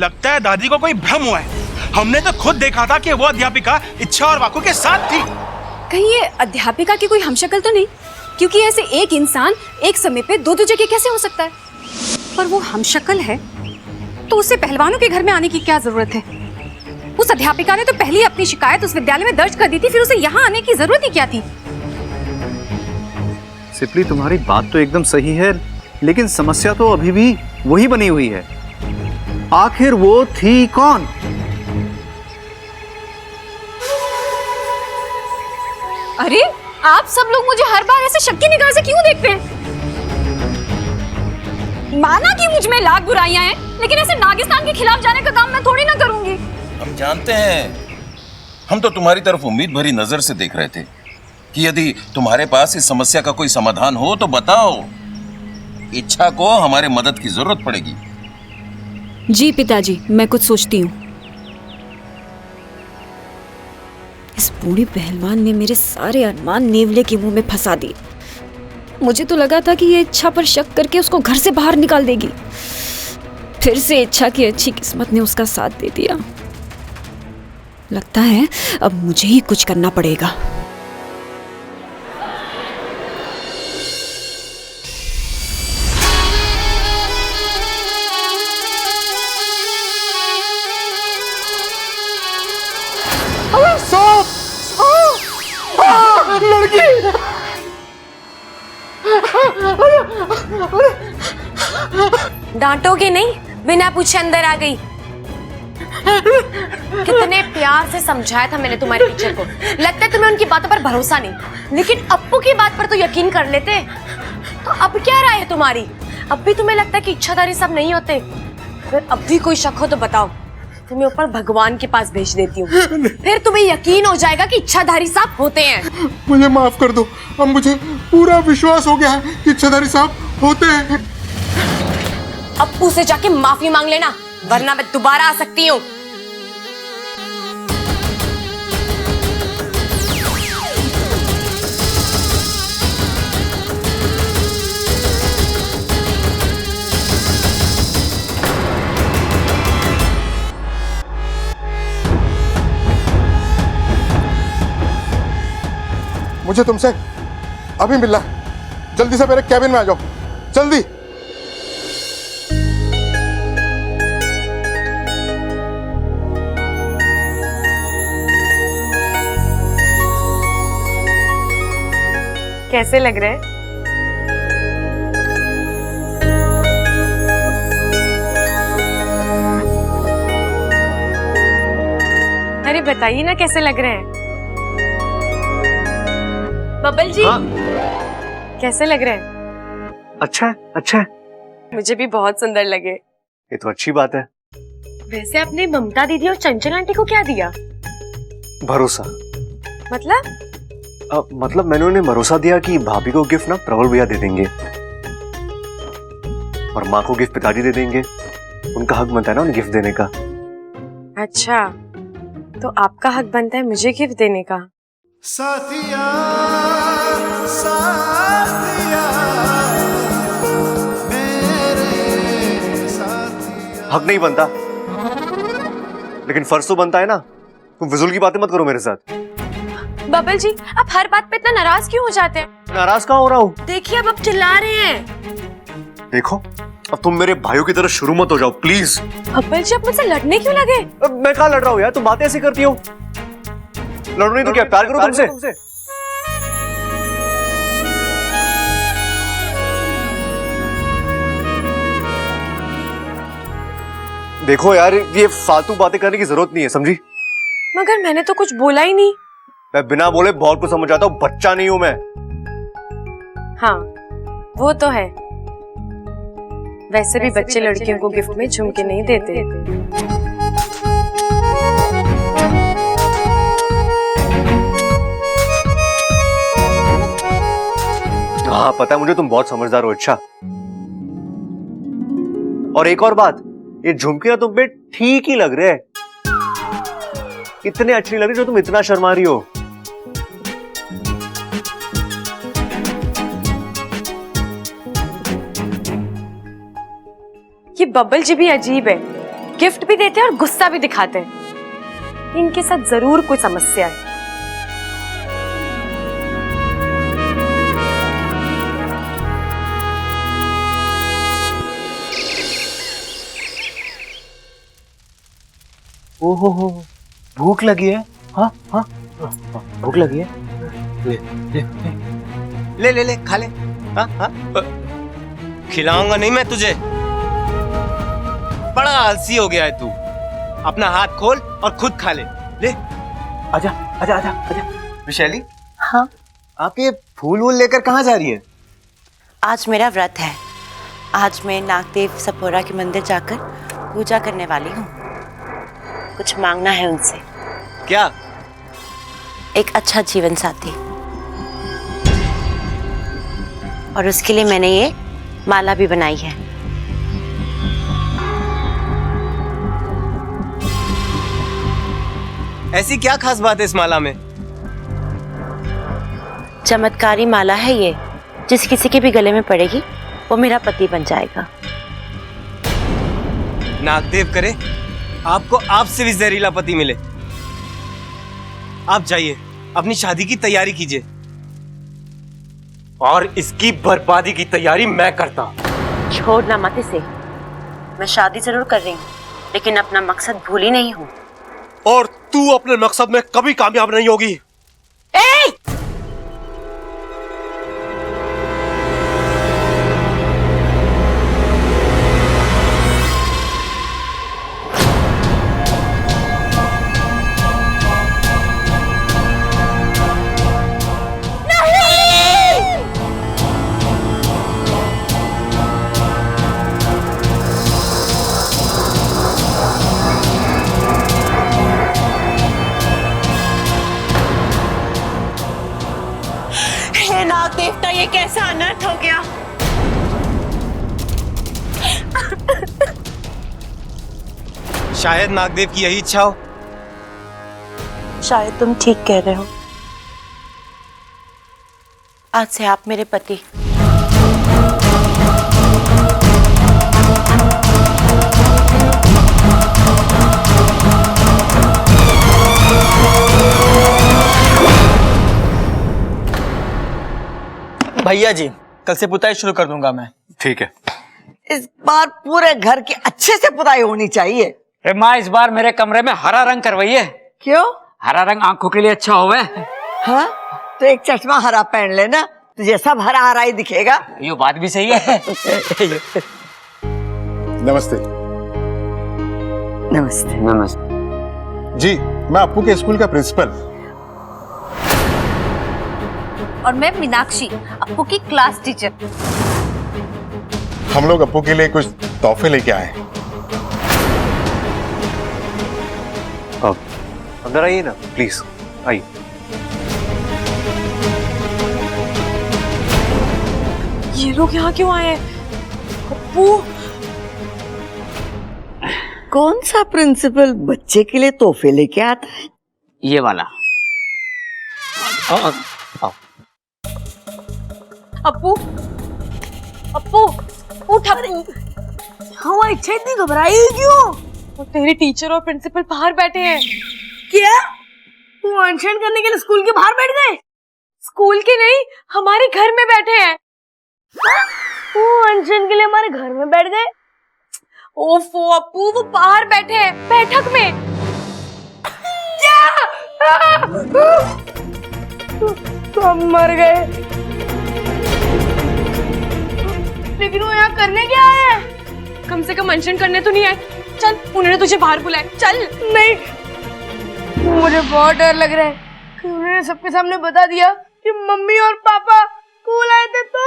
लगता है दादी को कोई भ्रम हुआ है। हमने तो खुद देखा था कि वो अध्यापिका इच्छा और वाकू के साथ थी। कहीं ये अध्यापिका की कोई हमशक्ल तो नहीं? क्योंकि ऐसे एक इंसान एक समय पे दो जगह कैसे हो सकता है? पर वो हमशक्ल है तो उसे पहलवानों के घर में आने की क्या जरूरत है? उस अध्यापिका ने तो पहले अपनी शिकायत उस विद्यालय में दर्ज कर दी थी, फिर उसे यहाँ आने की जरूरत ही क्या थी? सिपली, तुम्हारी बात तो एकदम सही है, लेकिन समस्या तो अभी भी वही बनी हुई है। आखिर वो थी कौन? अरे आप सब लोग मुझे हर बार ऐसे शक की निगाह से क्यों देखते हैं? माना कि मुझ में लाख बुराइयां हैं, लेकिन ऐसे नागिस्तान के खिलाफ जाने का काम मैं थोड़ी ना करूंगी। हम जानते हैं, हम तो तुम्हारी तरफ उम्मीद भरी नजर से देख रहे थे कि यदि तुम्हारे पास इस समस्या का कोई समाधान हो तो बताओ। इच्छा को हमारे मदद की जरूरत पड़ेगी। जी पिताजी, मैं कुछ सोचती हूँ। इस बूढ़ी पहलवान ने मेरे सारे अरमान नेवले के मुंह में फंसा दिए। मुझे तो लगा था कि ये इच्छा पर शक करके उसको घर से बाहर निकाल देगी। फिर से इच्छा की अच्छी किस्मत ने उसका साथ दे दिया। लगता है अब मुझे ही कुछ करना पड़ेगा। लड़की डांटोगे नहीं? बिना पूछे अंदर आ गई। कितने प्यार से समझाया था मैंने तुम्हारे टीचर को। लगता है तुम्हें उनकी बातों पर भरोसा नहीं, लेकिन अप्पू की बात पर तो यकीन कर लेते। तो अब क्या राय है तुम्हारी? अब भी तुम्हें लगता है कि इच्छाधारी सब नहीं होते? अगर अब भी कोई शक हो तो बताओ, तुम्हें ऊपर भगवान के पास भेज देती हूँ। फिर तुम्हें यकीन हो जाएगा कि इच्छाधारी साहब होते हैं। मुझे माफ कर दो, अब मुझे पूरा विश्वास हो गया है कि इच्छाधारी साहब होते हैं। अप्पू से जाके माफी मांग लेना, वरना मैं दोबारा आ सकती हूँ। मुझे तुमसे अभी मिलना है। जल्दी से मेरे कैबिन में आ जाओ, जल्दी। कैसे लग रहे हैं? अरे बताइए ना कैसे लग रहे हैं? बबल जी, हाँ? कैसे लग रहे हैं? अच्छा है, अच्छा है। मुझे भी बहुत सुंदर लगे। ये तो अच्छी बात है। वैसे आपने ममता दीदी और चंचल आंटी को क्या दिया? भरोसा। मतलब मैंने उन्हें भरोसा दिया कि भाभी को गिफ्ट ना प्रबल भैया दे देंगे और माँ को गिफ्ट पिताजी दे देंगे। उनका हक बनता है ना उन्हें गिफ्ट देने का। अच्छा, तो आपका हक बनता है मुझे गिफ्ट देने का। साथिया, साथिया, मेरे साथिया। हक नहीं बनता, लेकिन फर्ज तो बनता है ना। तुम फिजूल की बातें मत करो मेरे साथ। बबल जी, आप हर बात पे इतना नाराज क्यों हो जाते हैं? नाराज कहाँ हो रहा हूँ? देखिए अब आप चिल्ला रहे हैं। देखो, अब तुम मेरे भाइयों की तरह शुरू मत हो जाओ प्लीज। बबल जी, आप मुझसे लड़ने क्यों लगे? अब मैं कहाँ लड़ रहा हूँ यार, तुम बातें ऐसी करती हो। लड़ो नहीं तो क्या प्यार करो तुमसे? देखो यार, ये फालतू बातें करने की जरूरत नहीं है, समझी? मगर मैंने तो कुछ बोला ही नहीं। मैं बिना बोले बहुत कुछ समझ जाता हूँ, बच्चा नहीं हूं मैं। हाँ, वो तो है। वैसे भी बच्चे लड़कियों को गिफ्ट में झुमके नहीं देते। हाँ पता है मुझे, तुम बहुत समझदार हो। अच्छा, और एक और बात, ये झुमके ना तुम पे ठीक ही लग रहे हैं। इतने अच्छे लग रहे जो तुम इतना शर्मा रही हो। ये बबल जी भी अजीब है। गिफ्ट भी देते हैं और गुस्सा भी दिखाते हैं। इनके साथ जरूर कोई समस्या है। ओहो हो, भूख लगी है। हाँ हाँ भूख लगी है। ले ले ले ले ले खा ले। हाँ हाँ खिलाऊंगा नहीं मैं तुझे। बड़ा आलसी हो गया है तू। अपना हाथ खोल और खुद खा ले। ले आजा आजा आजा आजा। विशाली, हाँ, आप ये फूल वूल लेकर कहाँ जा रही है? आज मेरा व्रत है। आज मैं नागदेव सपोरा के मंदिर जाकर पूजा करने वाली हूँ। कुछ मांगना है उनसे। क्या? एक अच्छा जीवन साथी, और उसके लिए मैंने ये माला भी बनाई है। ऐसी क्या खास बात है इस माला में? चमत्कारी माला है ये, जिस किसी के भी गले में पड़ेगी वो मेरा पति बन जाएगा। नागदेव करे आपको आपसे भी जहरीला पति मिले। आप जाइए, अपनी शादी की तैयारी कीजिए और इसकी बर्बादी की तैयारी मैं करता हूं। छोड़ना मत इसे। मैं शादी जरूर कर रही हूँ, लेकिन अपना मकसद भूली नहीं हूँ। और तू अपने मकसद में कभी कामयाब नहीं होगी। हे नाग देवता, ये कैसा अनर्थ हो गया। शायद नागदेव की यही इच्छा हो। शायद तुम ठीक कह रहे हो। आज से आप मेरे पति। भैया जी, कल से पुताई शुरू कर दूंगा मैं। ठीक है। इस बार पूरे घर की अच्छे से पुताई होनी चाहिए। माँ, इस बार मेरे कमरे में हरा रंग करवाइए। क्यों? हरा रंग आंखों के लिए अच्छा होवे। हाँ, तो एक चश्मा हरा पहन लेना, तुझे सब हरा हरा ही दिखेगा। ये बात भी सही है। नमस्ते। नमस्ते। नमस्ते। जी, मैं अप्पू के स्कूल का प्रिंसिपल। और मैं मीनाक्षी, अप्पू की क्लास टीचर। हम लोग अप्पू के लिए कुछ तोहफे लेके आए हैं। अब अंदर आइए ना प्लीज, आइए। ये लोग यहाँ क्यों आए हैं? अप्पू, कौन सा प्रिंसिपल बच्चे के लिए तोहफे लेके आता है? ये वाला। अप्पू, अप्पू, उठ अप्पू। हाँ, इच्छा इतनी घबराई क्यों? और तेरे टीचर और प्रिंसिपल बाहर बैठे हैं। क्या? तू अनशन करने के लिए स्कूल के बाहर बैठ गए? स्कूल के नहीं, हमारे घर में बैठे हैं। तू अनशन के लिए हमारे घर में बैठ गए? ओफो अप्पू, वो बाहर बैठे हैं बैठक में। क्या? तो हम मर गए। लेकिन वो यहाँ करने क्या आए? कम से कम अनशन करने तो नहीं आए। चल, उन्होंने तुझे बाहर बुलाया। चल। नहीं, मुझे बहुत डर लग रहा है कि उन्होंने सबके सामने बता दिया कि मम्मी और पापा स्कूल आए थे, तो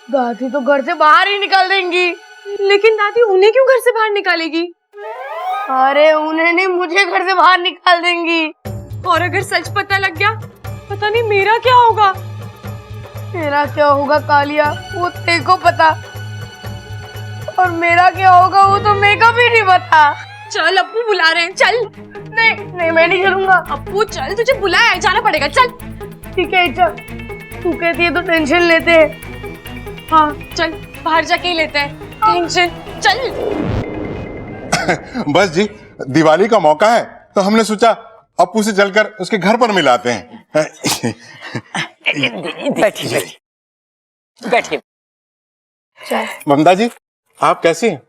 दादी तो घर से बाहर ही निकाल देंगी। लेकिन दादी उन्हें क्यों घर से बाहर निकालेगी? अरे उन्हें नहीं, मुझे घर से बाहर निकाल देंगी। और अगर सच पता लग गया, पता नहीं मेरा क्या होगा। मेरा क्या होगा कालिया, वो तेरे को पता, और मेरा क्या होगा वो तो मेरे को भी नहीं पता। चल, अप्पू बुला रहे हैं। चल। नहीं नहीं, मैं नहीं चलूंगा। अप्पू चल, तुझे बुलाया है, जाना पड़ेगा। चल। ठीक है, चल। तू कहती है तो टेंशन लेते हैं। हाँ चल, बाहर जाके ही लेते हैं टेंशन। चल। बस जी, दिवाली का मौका है तो हमने सोचा अप्पू से चलकर उसके घर पर मिलाते हैं। बैठिए बैठिए। ममता जी, आप कैसी हैं?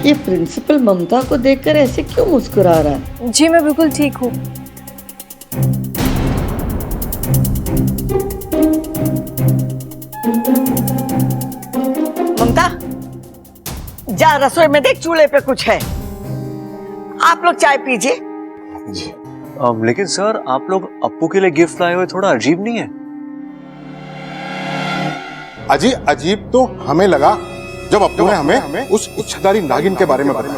ये प्रिंसिपल ममता को देखकर ऐसे क्यों मुस्कुरा रहा है? जी मैं बिल्कुल ठीक हूँ। ममता, जा रसोई में देख, चूल्हे पे कुछ है। आप लोग चाय पीजिए। जी। लेकिन सर, आप लोग अप्पू के लिए गिफ्ट लाए हुए, थोड़ा अजीब नहीं है? अजीब तो हमें लगा जब अप्पू ने हमें उस इच्छाधारी नागिन के बारे में बताया।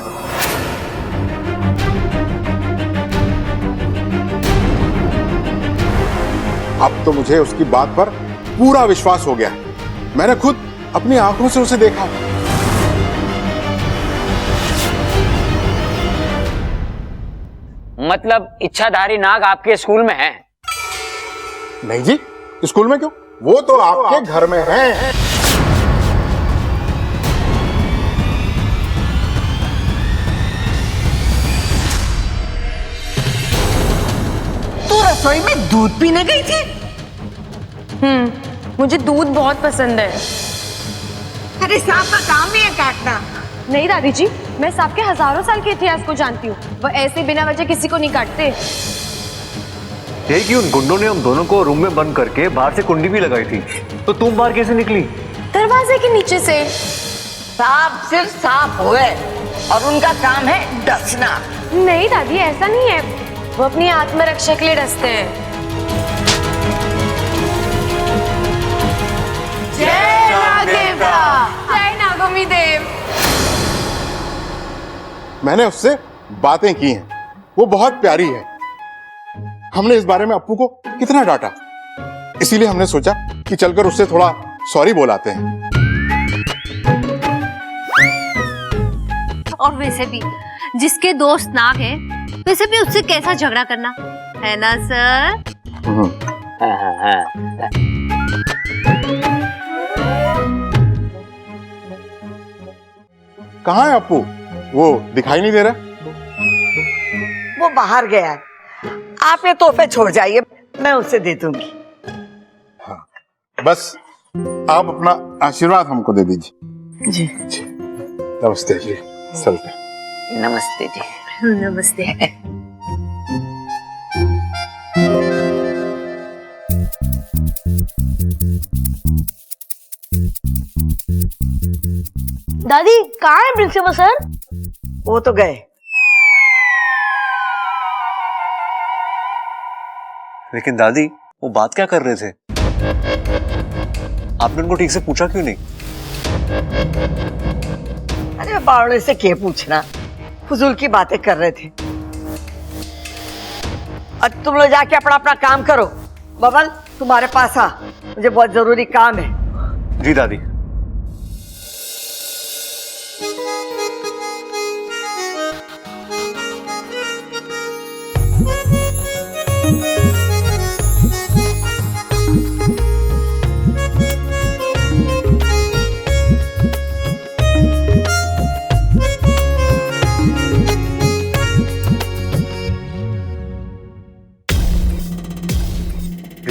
अब तो मुझे उसकी बात पर पूरा विश्वास हो गया। मैंने खुद अपनी आंखों से उसे देखा। मतलब इच्छाधारी नाग आपके स्कूल में है? नहीं जी, स्कूल में क्यों? वो तो आपके घर में है। तू रसोई में दूध पीने गई थी? मुझे दूध बहुत पसंद है। अरे सांप का काम ही है काटना। नहीं दादी जी, मैं सांप के हजारों साल के इतिहास को जानती हूँ। वो ऐसे बिना वजह किसी को नहीं काटते। यही कि उन गुंडों ने हम दोनों को रूम में बंद करके बाहर से कुंडी भी लगाई थी, तो तुम बाहर कैसे निकली? दरवाजे के नीचे से। सांप सिर्फ सांप हुए और उनका काम है डसना। नहीं दादी, ऐसा नहीं है। वो अपनी आत्मरक्षा के लिए डसते हैं। जय नागदेवता, जय नागोमी देव। मैंने उससे बातें की हैं, वो बहुत प्यारी है। हमने इस बारे में अप्पू को कितना डांटा, इसीलिए हमने सोचा कि चलकर उससे थोड़ा सॉरी बोलाते हैं। और वैसे भी जिसके दोस्त नाग है, वैसे भी उससे कैसा झगड़ा करना है ना सर? कहाँ है अप्पू? वो दिखाई नहीं दे रहा। वो बाहर गया है। आप ये तोहफे छोड़ जाइए, मैं उसे दे दूंगी। हाँ, बस आप अपना आशीर्वाद हमको दे दीजिए। जी। नमस्ते जी, चलते। नमस्ते जी। नमस्ते। दादी कहाँ है प्रिंसिपल सर? वो तो गए। लेकिन दादी, वो बात क्या कर रहे थे? आपने उनको ठीक से पूछा क्यों नहीं? अरे बावड़े से क्या पूछना, फुजूल की बातें कर रहे थे। अब तुम लोग जाके अपना अपना काम करो। बबल, तुम्हारे पास आ, मुझे बहुत जरूरी काम है। जी दादी।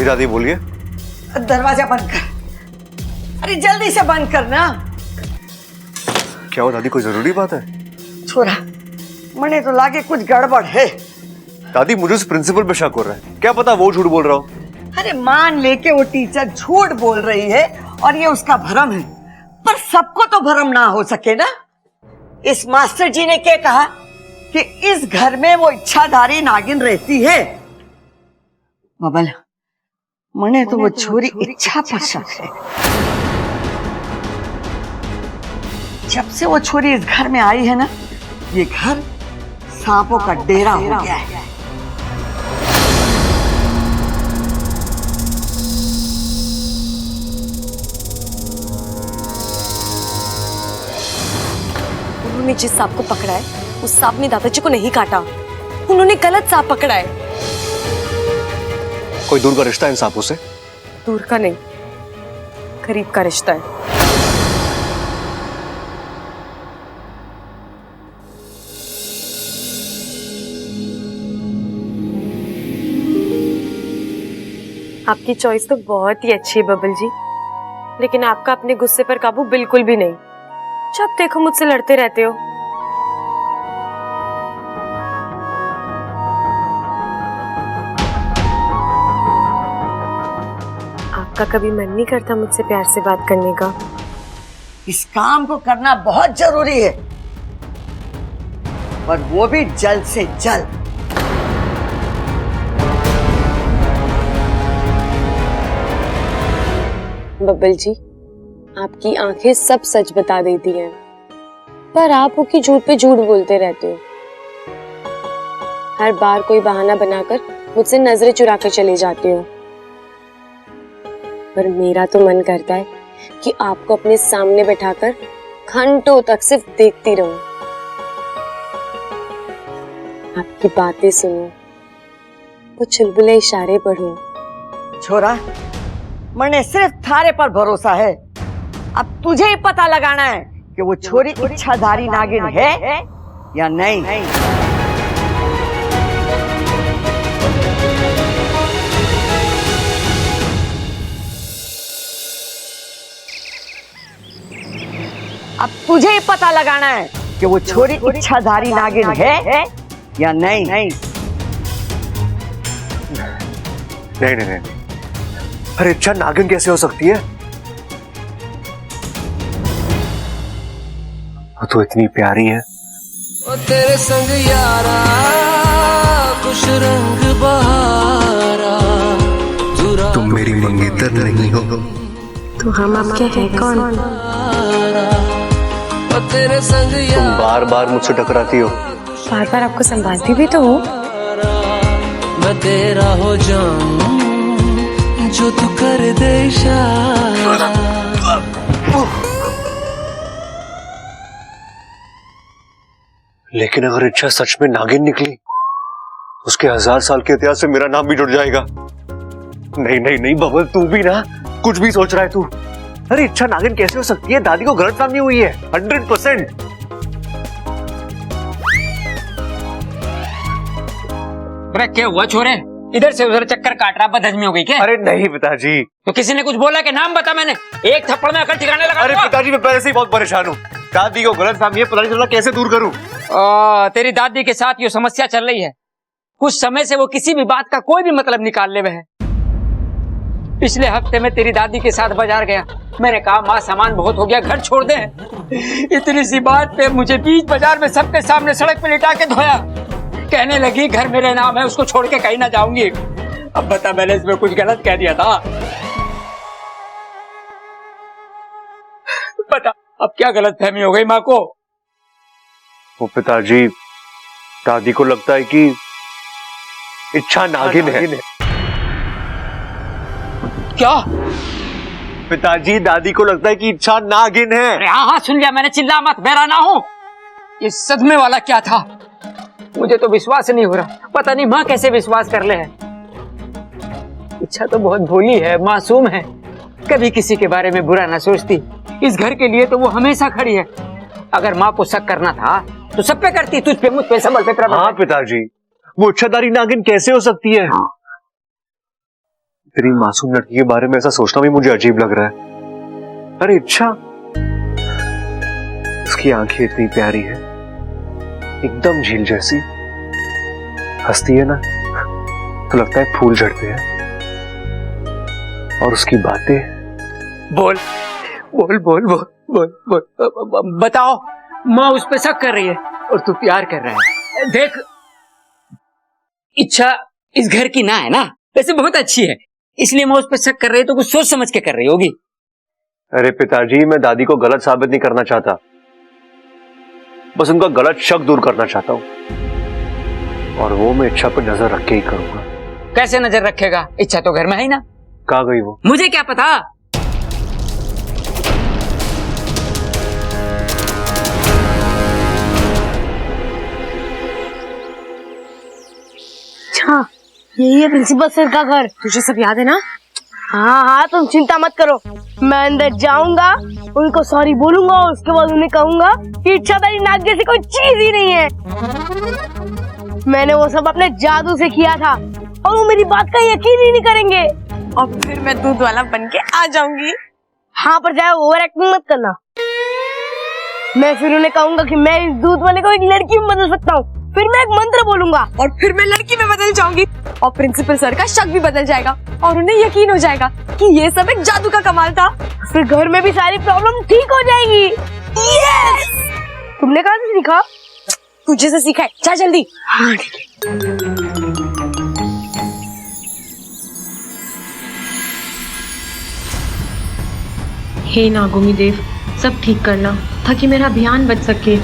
दादी बोलिए। दरवाजा बंद कर। अरे जल्दी से बंद करना। क्या हो दादी, कोई जरूरी बात है? छोरा, मने तो लागे कुछ गड़बड़ है। दादी, मुझे उस प्रिंसिपल पे शक हो रहा है। क्या पता वो झूठ बोल रहा हो। अरे मान लेके वो टीचर झूठ बोल रही है और ये उसका भरम है, पर सबको तो भरम ना हो सके ना। इस मास्टर जी ने क्या कहा कि इस घर में वो इच्छाधारी नागिन रहती है। बबल, मने तो वो छोरी इच्छा पर शक है। जब से वो छोरी इस घर में आई है ना, ये घर सांपों का डेरा हो गया है। उन्होंने जिस सांप को पकड़ा है, उस सांप ने दादाजी को नहीं काटा। उन्होंने गलत सांप पकड़ा है। कोई दूर का रिश्ता इन सांपों से? दूर का नहीं, करीब का रिश्ता है। आपकी चॉइस तो बहुत ही अच्छी है बबल जी, लेकिन आपका अपने गुस्से पर काबू बिल्कुल भी नहीं। जब देखो मुझसे लड़ते रहते हो। आपका कभी मन नहीं करता मुझसे प्यार से बात करने का? इस काम को करना बहुत जरूरी है, पर वो भी जल्द से जल्द। बब्बल जी, आपकी आंखें सब सच बता देती हैं, पर आप उसकी झूठ पे झूठ बोलते रहते हो। हर बार कोई बहाना बनाकर मुझसे नजरें चुरा कर चले जाते हो। पर मेरा तो मन करता है कि आपको अपने सामने बैठाकर घंटों तक सिर्फ देखती रहूं, आपकी बातें सुनूं, वो चुलबुले इशारे पढ़ूं। छोरा, मैंने सिर्फ थारे पर भरोसा है। अब तुझे ही पता लगाना है कि वो छोरी इच्छाधारी नागिन है या नहीं। अब तुझे ही पता लगाना है कि वो छोरी इच्छाधारी नागिन है या नहीं। नहीं नहीं नहीं, अरे इच्छा नागिन कैसे हो सकती है? वो तो इतनी प्यारी है। ओ तेरे संग यारा कुछ रंग बहारा, तुम मेरी मंगेतर नहीं हो तो हम आपके हैं कौन? ओ तेरे संग तुम बार बार मुझसे टकराती हो। बार बार आपको संभालती भी तो हूँ। मैं तेरा हो जाऊं जो तू कर दे इशारा। लेकिन अगर इच्छा सच में नागिन निकली, उसके 1000 साल के इतिहास से मेरा नाम भी जुड़ जाएगा। नहीं नहीं नहीं बबल, तू भी ना कुछ भी सोच रहा है तू। अरे इच्छा नागिन कैसे हो सकती है? दादी को गलतफहमी हुई है 100%। अरे क्या हुआ छोरे? इधर से उधर चक्कर काट रहा, बदहजमी हो गई क्या? अरे नहीं पिताजी। तो किसी ने कुछ बोला कि नाम बता, मैंने एक थप्पड़ में अकल ठिकाने लगा। अरे पिताजी मैं पहले से ही बहुत परेशान हूँ। दादी को गलतफहमी है, पता नहीं चल रहा कैसे दूर करूँ। तेरी दादी के साथ ये समस्या चल रही है। कुछ समय से वो किसी भी बात का कोई भी मतलब निकाल ले है। पिछले हफ्ते में तेरी दादी के साथ बाजार गया, मैंने कहा माँ सामान बहुत हो गया, घर छोड़ दे। इतनी सी बात पे मुझे बीच बाजार में सबके सामने सड़क पे लिटा के धोया। कहने लगी घर मेरे नाम है, उसको छोड़ के कहीं ना जाऊंगी। अब बता, मैंने इसमें कुछ गलत कह दिया था? बता अब क्या गलत फहमी हो गई माँ को? वो पिताजी, दादी को लगता है कि इच्छा नागिन है। क्या? पिताजी दादी को लगता है कि इच्छा नागिन है। अरे हाँ सुन लिया मैंने, चिल्ला मत, बहरा ना हो। ये सदमे वाला क्या था? मुझे तो विश्वास नहीं हो रहा। पता नहीं माँ कैसे विश्वास कर ले है। इच्छा तो बहुत भोली है, मासूम है, कभी किसी के बारे में बुरा ना सोचती। इस घर के लिए तो वो हमेशा खड़ी है। अगर माँ को शक करना था तो सब पे करती, तुझ पे, मुझ पे, संभल पे, प्रबल। हाँ पिताजी, वो इच्छाधारी नागिन कैसे हो सकती है? तेरी मासूम लड़की के बारे में ऐसा सोचना भी मुझे अजीब लग रहा है। अरे इच्छा, उसकी आंखें इतनी प्यारी है, एकदम झील जैसी। हंसती है ना तो लगता है फूल झड़ते हैं। और उसकी बातें, बोल बोल बोल बोल बोल बोल, बताओ। माँ उस पे शक कर रही है और तू प्यार कर रहा है। देख, इच्छा इस घर की ना है ना, वैसे बहुत अच्छी है, इसलिए मैं उस पे शक कर रही है तो कुछ सोच समझ के कर रही होगी। अरे पिताजी, मैं दादी को गलत साबित नहीं करना चाहता, बस उनका गलत शक दूर करना चाहता हूँ। और वो मैं इच्छा पर नजर रख के ही करूंगा। कैसे नजर रखेगा? इच्छा तो घर में है ना। कहाँ गई वो? मुझे क्या पता। अच्छा, यही है प्रिंसिपल सर का घर। तुझे सब याद है ना? हाँ हाँ, तुम चिंता मत करो। मैं अंदर जाऊंगा, उनको सॉरी बोलूंगा और उसके बाद उन्हें कहूंगा कि इच्छाधारी नाग जैसी कोई चीज ही नहीं है। मैंने वो सब अपने जादू से किया था और वो मेरी बात का यकीन ही नहीं करेंगे। और फिर मैं दूध वाला बन के आ जाऊंगी। हाँ, पर जाए ओवर एक्टिंग मत करना। मैं फिर उन्हें कहूंगा कि मैं इस दूध वाले को एक लड़की में बदल सकता हूँ। फिर मैं एक मंत्र बोलूंगा और फिर मैं लड़की में बदल जाऊंगी और प्रिंसिपल सर का शक भी बदल जाएगा और उन्हें यकीन हो जाएगा कि ये सब एक जादू का कमाल था। फिर घर में भी सारी प्रॉब्लम ठीक हो जाएगी। यस! तुमने कहाँ से सीखा? तुझे से सीखा है, जा जल्दी। हाँ ठीक है। हे नागोमी देव, सब ठीक करना ताकि मेरा अभियान बच सके।